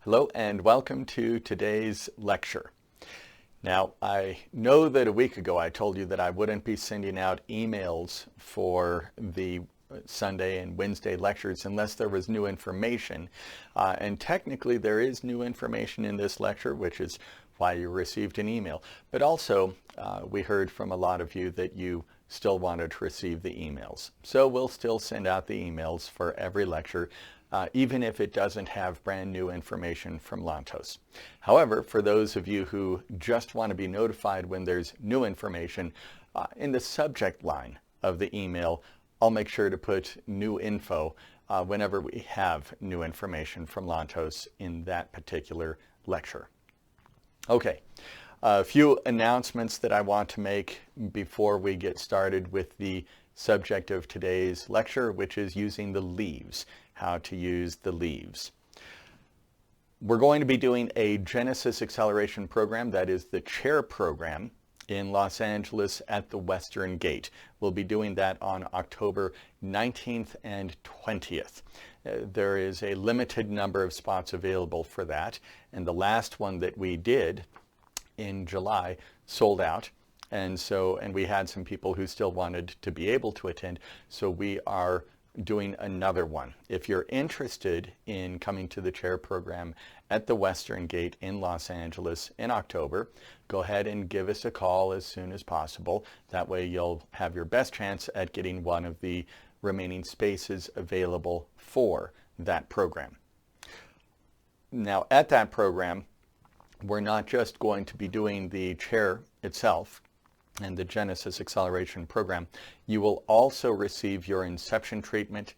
Hello and welcome to today's lecture. Now, I know that a week ago I told you that I wouldn't be sending out emails for the Sunday and Wednesday lectures unless there was new information. And technically there is new information in this lecture, which is why you received an email. But also, we heard from a lot of you that you still wanted to receive the emails. So we'll still send out the emails for every lecture, even if it doesn't have brand new information from Lantos. However, for those of you who just want to be notified when there's new information, in the subject line of the email, I'll make sure to put new info whenever we have new information from Lantos in that particular lecture. Okay, a few announcements that I want to make before we get started with the subject of today's lecture, which is using the leaves, how to use the leaves. We're going to be doing a Genesis Acceleration program, that is the chair program, in Los Angeles at the Western Gate. We'll be doing that on October 19th and 20th. There is a limited number of spots available for that, and the last one that we did in July sold out. And we had some people who still wanted to be able to attend, so we are doing another one. If you're interested in coming to the chair program at the Western Gate in Los Angeles in October, go ahead and give us a call as soon as possible. That way you'll have your best chance at getting one of the remaining spaces available for that program. Now, at that program, we're not just going to be doing the chair itself and the Genesis Acceleration program. You will also receive your inception treatment,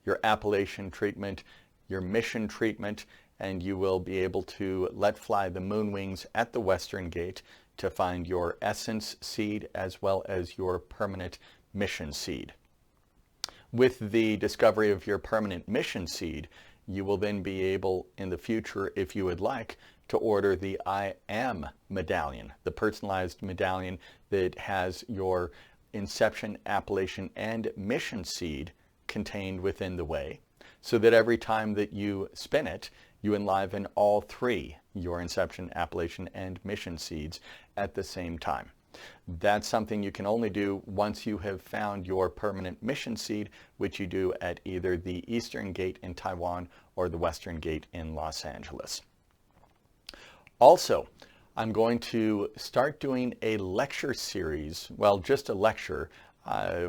your appellation treatment, your mission treatment, and you will be able to let fly the moon wings at the Western Gate to find your essence seed as well as your permanent mission seed. With the discovery of your permanent mission seed, you will then be able in the future, if you would like, to order the I Am medallion, the personalized medallion that has your inception, appellation, and mission seed contained within the way, so that every time that you spin it, you enliven all three, your inception, appellation, and mission seeds at the same time. That's something you can only do once you have found your permanent mission seed, which you do at either the Eastern Gate in Taiwan or the Western Gate in Los Angeles. Also, I'm going to start doing a lecture series, well, just a lecture,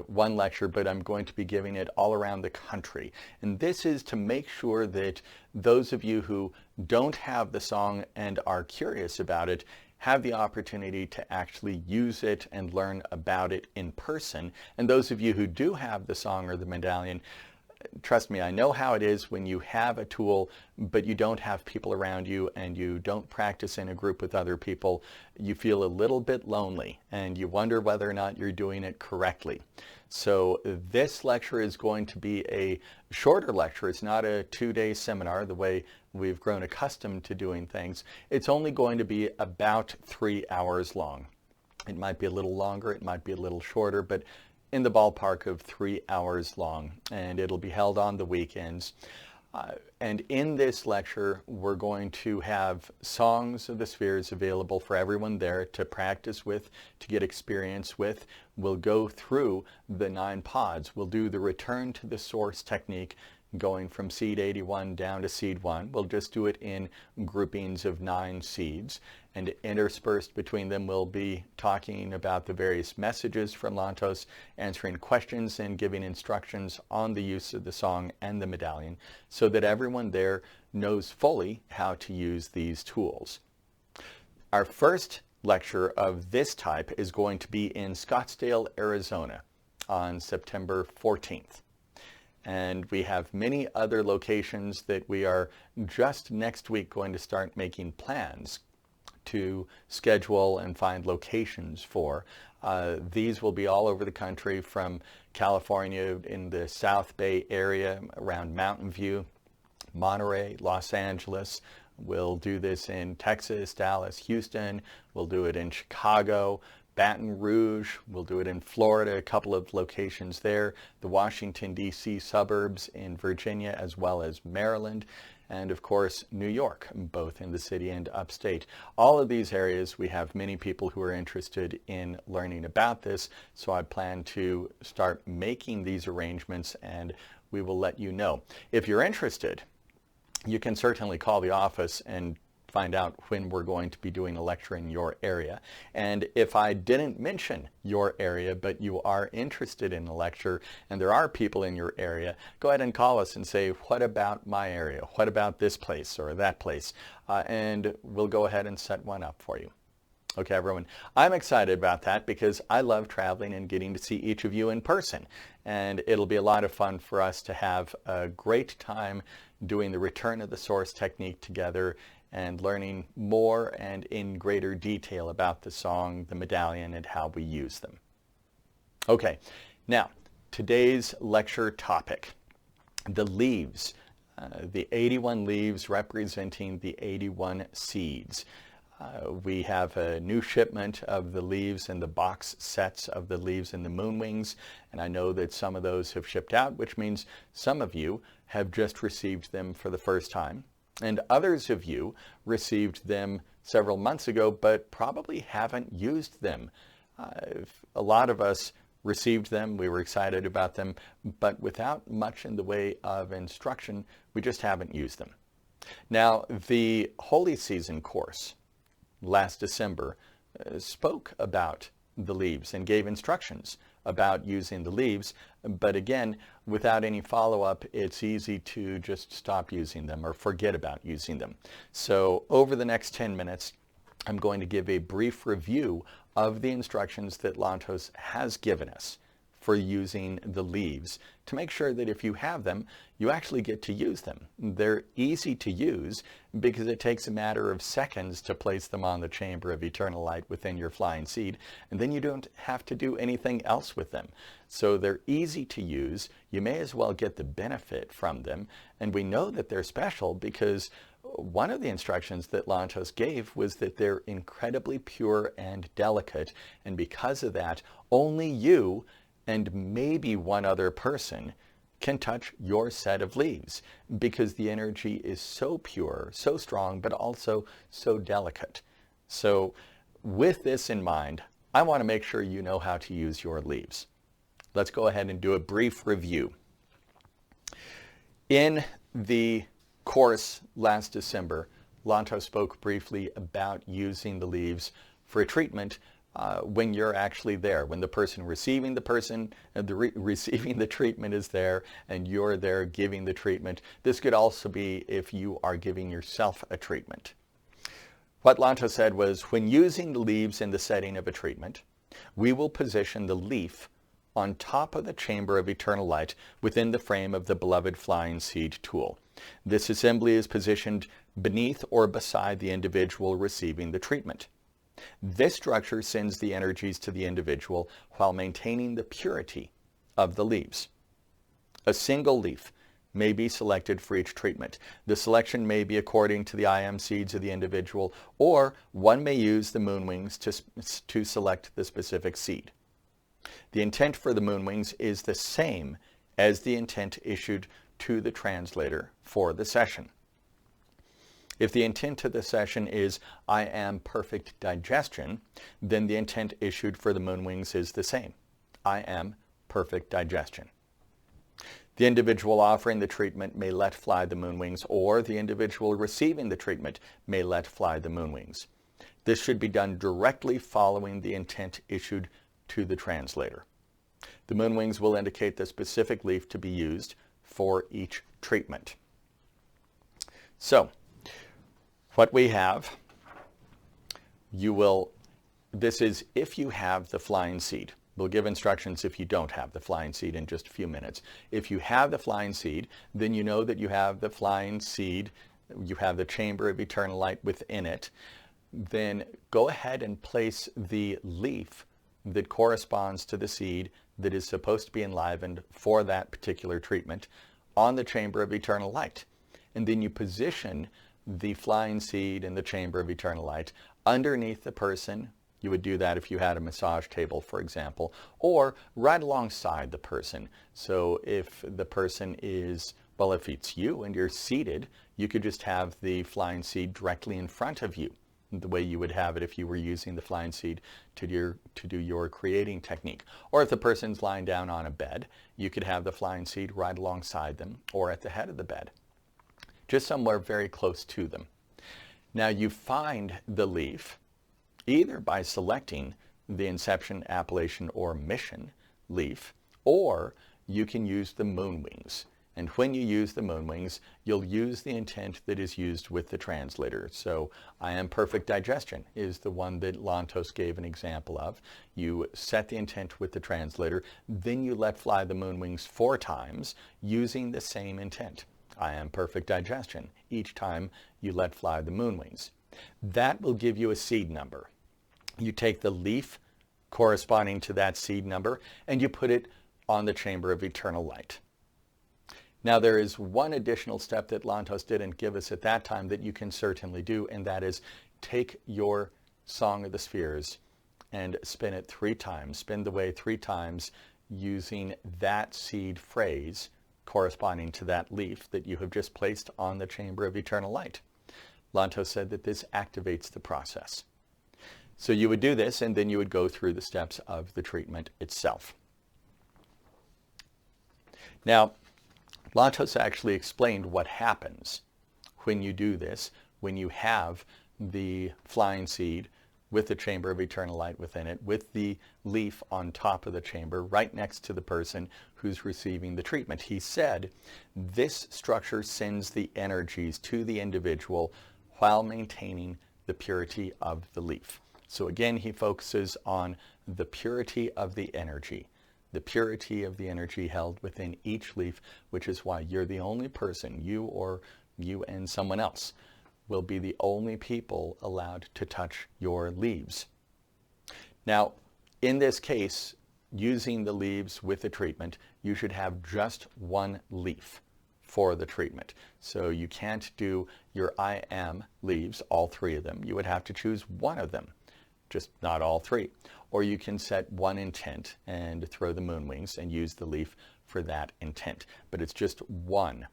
one lecture, but I'm going to be giving it all around the country. And this is to make sure that those of you who don't have the song and are curious about it have the opportunity to actually use it and learn about it in person. And those of you who do have the song or the medallion, trust me, I know how it is when you have a tool, but you don't have people around you and you don't practice in a group with other people. You feel a little bit lonely and you wonder whether or not you're doing it correctly. So this lecture is going to be a shorter lecture. It's not a 2-day seminar the way we've grown accustomed to doing things. It's only going to be about 3 hours long. It might be a little longer, it might be a little shorter, but in the ballpark of 3 hours long, and it'll be held on the weekends. And in this lecture, we're going to have songs of the spheres available for everyone there to practice with, to get experience with. We'll go through the 9 pods. We'll do the return to the source technique, going from seed 81 down to seed 1. We'll just do it in groupings of 9 seeds, and interspersed between them we'll be talking about the various messages from Lantos, answering questions and giving instructions on the use of the song and the medallion so that everyone there knows fully how to use these tools. Our first lecture of this type is going to be in Scottsdale, Arizona on September 14th. And we have many other locations that we are just next week going to start making plans to schedule and find locations for. These will be all over the country, from California in the South Bay area around Mountain View, Monterey, Los Angeles. We'll do this in Texas, Dallas, Houston. We'll do it in Chicago, Baton Rouge. We'll do it in Florida, a couple of locations there, the Washington, D.C. suburbs in Virginia, as well as Maryland. and of course New York, both in the city and upstate. All of these areas, we have many people who are interested in learning about this, so I plan to start making these arrangements, and we will let you know. If you're interested, you can certainly call the office and find out when we're going to be doing a lecture in your area. And if I didn't mention your area, but you are interested in a lecture and there are people in your area, go ahead and call us and say, what about my area? What about this place or that place? And we'll go ahead and set one up for you. Okay, everyone, I'm excited about that because I love traveling and getting to see each of you in person. And it'll be a lot of fun for us to have a great time doing the Return of the Source technique together and learning more and in greater detail about the song, the medallion, and how we use them. Okay, now, today's lecture topic, the leaves, the 81 leaves representing the 81 seeds. We have a new shipment of the leaves and the box sets of the leaves and the moon wings, and I know that some of those have shipped out, which means some of you have just received them for the first time. And others of you received them several months ago, but probably haven't used them. A lot of us received them, we were excited about them, but without much in the way of instruction, we just haven't used them. Now, the Holy Season course last December spoke about the leaves and gave instructions about using the leaves, but again, without any follow-up, it's easy to just stop using them or forget about using them. So over the next 10 minutes, I'm going to give a brief review of the instructions that Lantos has given us for using the leaves to make sure that if you have them, you actually get to use them. They're easy to use because it takes a matter of seconds to place them on the chamber of eternal light within your flying seed, and then you don't have to do anything else with them. So they're easy to use. You may as well get the benefit from them, and we know that they're special because one of the instructions that Lantos gave was that they're incredibly pure and delicate, and because of that, only you and maybe one other person can touch your set of leaves because the energy is so pure, so strong, but also so delicate. So with this in mind, I want to make sure you know how to use your leaves. Let's go ahead and do a brief review. In the course last December, Lantos spoke briefly about using the leaves for a treatment when you're actually there, when the person receiving the treatment is there and you're there giving the treatment. This could also be if you are giving yourself a treatment. What Lantos said was, when using the leaves in the setting of a treatment, we will position the leaf on top of the chamber of eternal light within the frame of the beloved flying seed tool. This assembly is positioned beneath or beside the individual receiving the treatment. This structure sends the energies to the individual while maintaining the purity of the leaves. A single leaf may be selected for each treatment. The selection may be according to the IM seeds of the individual, or one may use the moon wings to select the specific seed. The intent for the moon wings is the same as the intent issued to the translator for the session. If the intent of the session is, I am perfect digestion, then the intent issued for the moon wings is the same. I am perfect digestion. The individual offering the treatment may let fly the moon wings, or the individual receiving the treatment may let fly the moon wings. This should be done directly following the intent issued to the translator. The moon wings will indicate the specific leaf to be used for each treatment. So, what we have, this is if you have the flying seed. We'll give instructions if you don't have the flying seed in just a few minutes. If you have the flying seed, then you know that you have the flying seed, you have the chamber of eternal light within it. Then go ahead and place the leaf that corresponds to the seed that is supposed to be enlivened for that particular treatment on the chamber of eternal light. And then you position the flying seed in the chamber of eternal light underneath the person. You would do that if you had a massage table, for example, or right alongside the person. So if the person is Well, if it's you and you're seated, you could just have the flying seed directly in front of you, the way you would have it if you were using the flying seed to do your creating technique. Or if the person's lying down on a bed, you could have the flying seed right alongside them or at the head of the bed, just somewhere very close to them. Now you find the leaf either by selecting the Inception, Appellation, or Mission leaf, or you can use the moon wings. And when you use the moon wings, you'll use the intent that is used with the translator. So I am perfect digestion is the one that Lantos gave an example of. You set the intent with the translator, then you let fly the moon wings 4 times using the same intent. I am perfect digestion. Each time you let fly the moon wings. That will give you a seed number. You take the leaf corresponding to that seed number and you put it on the chamber of eternal light. Now there is one additional step that Lantos didn't give us at that time that you can certainly do, and that is take your Song of the Spheres and spin it 3 times. Spin the way 3 times using that seed phrase corresponding to that leaf that you have just placed on the chamber of eternal light. Lantos said that this activates the process. So you would do this and then you would go through the steps of the treatment itself. Now, Lantos actually explained what happens when you do this, when you have the flying seed with the chamber of eternal light within it, with the leaf on top of the chamber, right next to the person who's receiving the treatment. He said, this structure sends the energies to the individual while maintaining the purity of the leaf. So again, he focuses on the purity of the energy. The purity of the energy held within each leaf, which is why you're the only person, you and someone else, will be the only people allowed to touch your leaves. Now, in this case, using the leaves with the treatment, you should have just 1 leaf for the treatment. So you can't do your I am leaves, all 3 of them. You would have to choose 1 of them, just not all 3. Or you can set 1 intent and throw the moon wings and use the leaf for that intent. But it's just 1.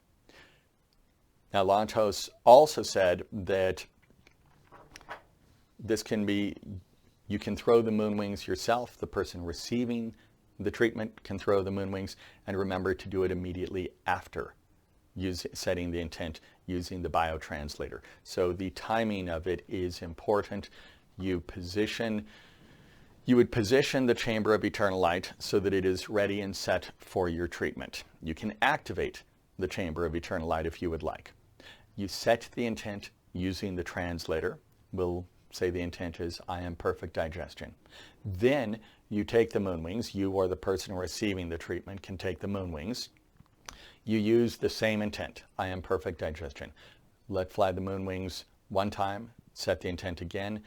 Now Lantos also said that this can be, you can throw the moon wings yourself, the person receiving the treatment can throw the moon wings, and remember to do it immediately after setting the intent using the biotranslator. So the timing of it is important. You would position the chamber of eternal light so that it is ready and set for your treatment. You can activate the chamber of eternal light if you would like. You set the intent using the translator. We'll say the intent is, I am perfect digestion. Then you take the moon wings. You or the person receiving the treatment can take the moon wings. You use the same intent, I am perfect digestion. Let fly the moon wings 1 time, set the intent again,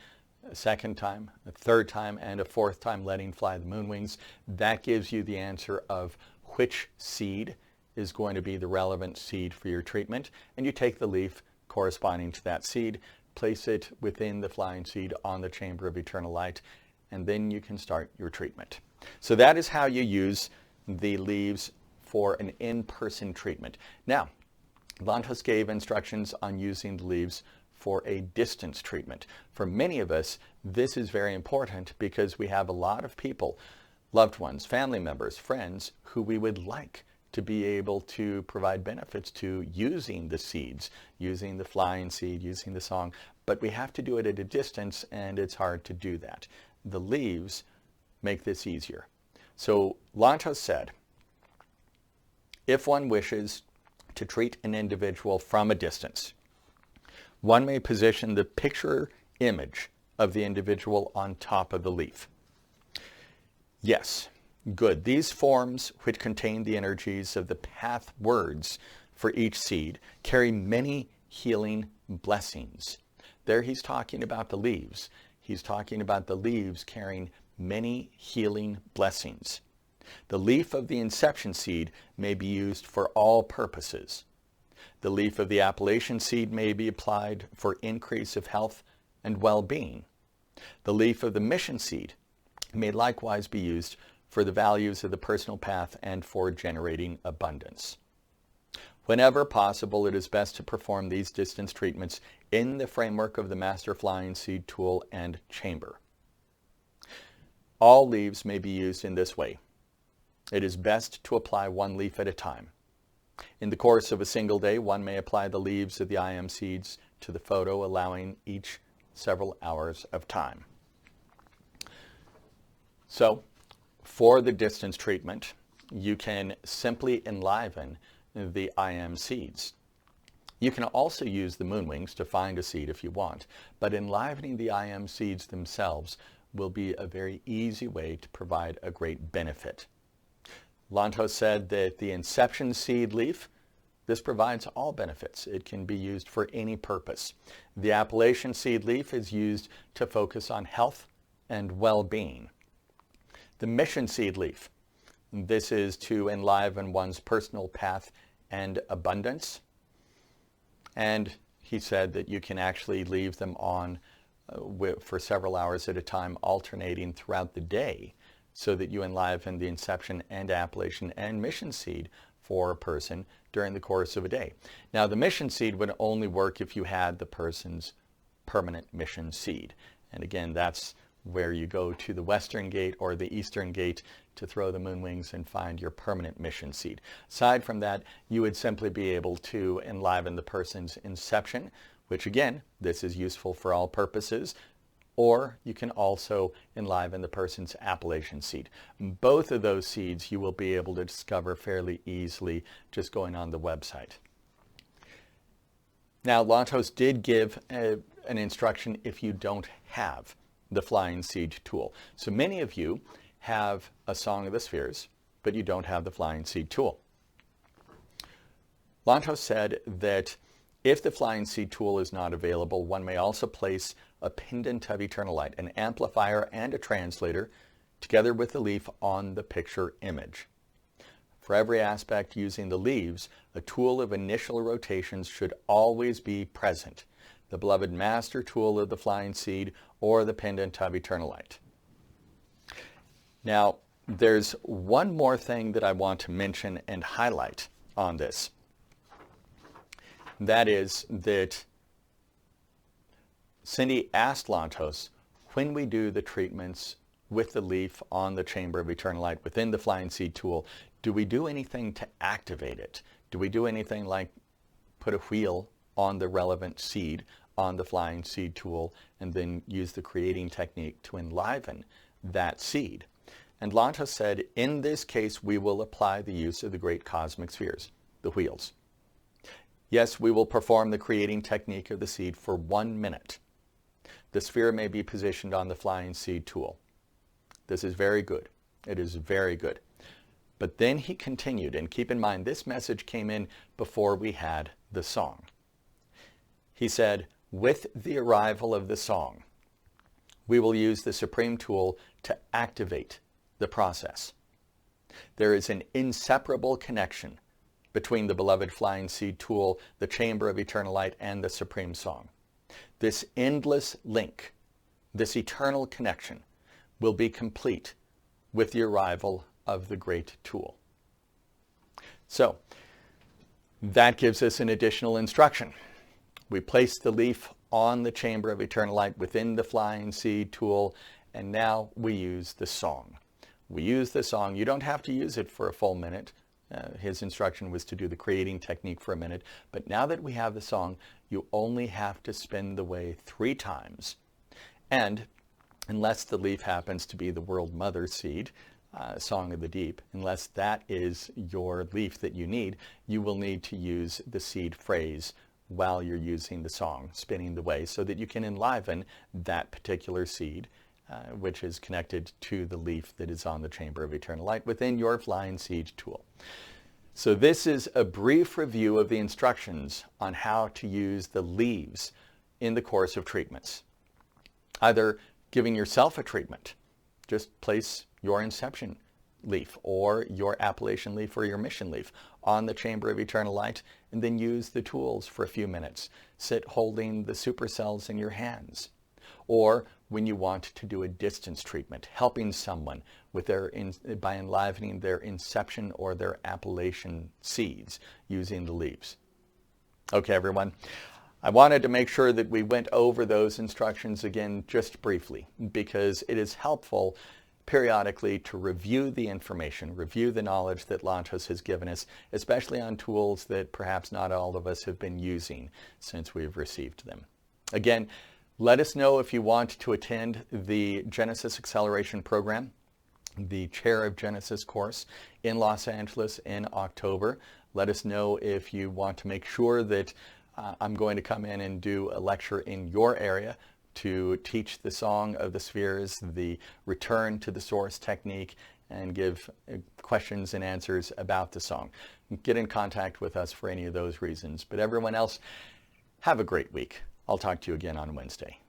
a 2nd time, a 3rd time, and a 4th time letting fly the moon wings. That gives you the answer of which seed is going to be the relevant seed for your treatment. And you take the leaf corresponding to that seed, place it within the flying seed on the chamber of eternal light, and then you can start your treatment. So that is how you use the leaves for an in-person treatment. Now, Lantos gave instructions on using the leaves for a distance treatment. For many of us, this is very important because we have a lot of people, loved ones, family members, friends, who we would like to be able to provide benefits to using the seeds, using the flying seed, using the song, but we have to do it at a distance and it's hard to do that. The leaves make this easier. So Lantos said, if one wishes to treat an individual from a distance, one may position the picture image of the individual on top of the leaf. Yes, good. These forms, which contain the energies of the path words for each seed, carry many healing blessings. There he's talking about the leaves. He's talking about the leaves carrying many healing blessings. The leaf of the inception seed may be used for all purposes. The leaf of the appellation seed may be applied for increase of health and well-being. The leaf of the mission seed may likewise be used for the values of the personal path and for generating abundance. Whenever possible, it is best to perform these distance treatments in the framework of the Master Flying Seed tool and chamber. All leaves may be used in this way. It is best to apply one leaf at a time. In the course of a single day, one may apply the leaves of the IM seeds to the photo, allowing each several hours of time. So, for the distance treatment, you can simply enliven the IM seeds. You can also use the moonwings to find a seed if you want, but enlivening the IM seeds themselves will be a very easy way to provide a great benefit. Lantos said that the inception seed leaf, this provides all benefits. It can be used for any purpose. The appellation seed leaf is used to focus on health and well-being. The mission seed leaf, this is to enliven one's personal path and abundance. And he said that you can actually leave them on for several hours at a time, alternating throughout the day, so that you enliven the inception and appellation and mission seed for a person during the course of a day. Now, the mission seed would only work if you had the person's permanent mission seed. And again, that's where you go to the western gate or the eastern gate to throw the moonwings and find your permanent mission seed. Aside from that, you would simply be able to enliven the person's inception, which again, this is useful for all purposes, or you can also enliven the person's appellation seed. Both of those seeds you will be able to discover fairly easily just going on the website. Now, Lantos did give an instruction if you don't have the Flying Seed tool. So many of you have a Song of the Spheres, but you don't have the Flying Seed tool. Lantos said that if the Flying Seed tool is not available, one may also place a pendant of eternal light, an amplifier and a translator, together with the leaf on the picture image. For every aspect using the leaves, a tool of initial rotations should always be present. The beloved master tool of the Flying Seed or the pendant of eternal light. Now, there's one more thing that I want to mention and highlight on this. That is that Cindy asked Lantos, when we do the treatments with the leaf on the chamber of eternal light within the Flying Seed tool, do we do anything to activate it? Do we do anything like put a wheel on the relevant seed on the Flying Seed tool and then use the creating technique to enliven that seed? And Lantos said, in this case, we will apply the use of the great cosmic spheres, the wheels. Yes, we will perform the creating technique of the seed for 1 minute. The sphere may be positioned on the Flying Seed tool. This is very good. It is very good. But then he continued, and keep in mind, this message came in before we had the song. He said, with the arrival of the song, we will use the Supreme tool to activate the process. There is an inseparable connection between the beloved Flying Seed tool, the chamber of eternal light, and the Supreme song. This endless link, this eternal connection, will be complete with the arrival of the great tool. So, that gives us an additional instruction. We place the leaf on the chamber of eternal light within the Flying Seed tool, and now we use the song. We use the song. You don't have to use it for a full minute. His instruction was to do the creating technique for a minute. But now that we have the song, you only have to spin the way 3 times. And unless the leaf happens to be the World Mother seed, Song of the Deep, unless that is your leaf that you need, you will need to use the seed phrase while you're using the song, spinning the way, so that you can enliven that particular seed, which is connected to the leaf that is on the chamber of eternal light within your Flying Seed tool. So this is a brief review of the instructions on how to use the leaves in the course of treatments. Either giving yourself a treatment, just place your inception leaf or your appellation leaf or your mission leaf on the chamber of eternal light, and then use the tools for a few minutes. Sit holding the supercells in your hands. or when you want to do a distance treatment, helping someone with by enlivening their inception or their appellation seeds using the leaves. Okay, everyone. I wanted to make sure that we went over those instructions again just briefly, because it is helpful periodically to review the information, review the knowledge that Lantos has given us, especially on tools that perhaps not all of us have been using since we've received them. Again, let us know if you want to attend the Genesis Acceleration Program, the Chair of Genesis course in Los Angeles in October. Let us know if you want to make sure that I'm going to come in and do a lecture in your area to teach the Song of the Spheres, the return to the source technique, and give questions and answers about the song. Get in contact with us for any of those reasons. But everyone else, have a great week. I'll talk to you again on Wednesday.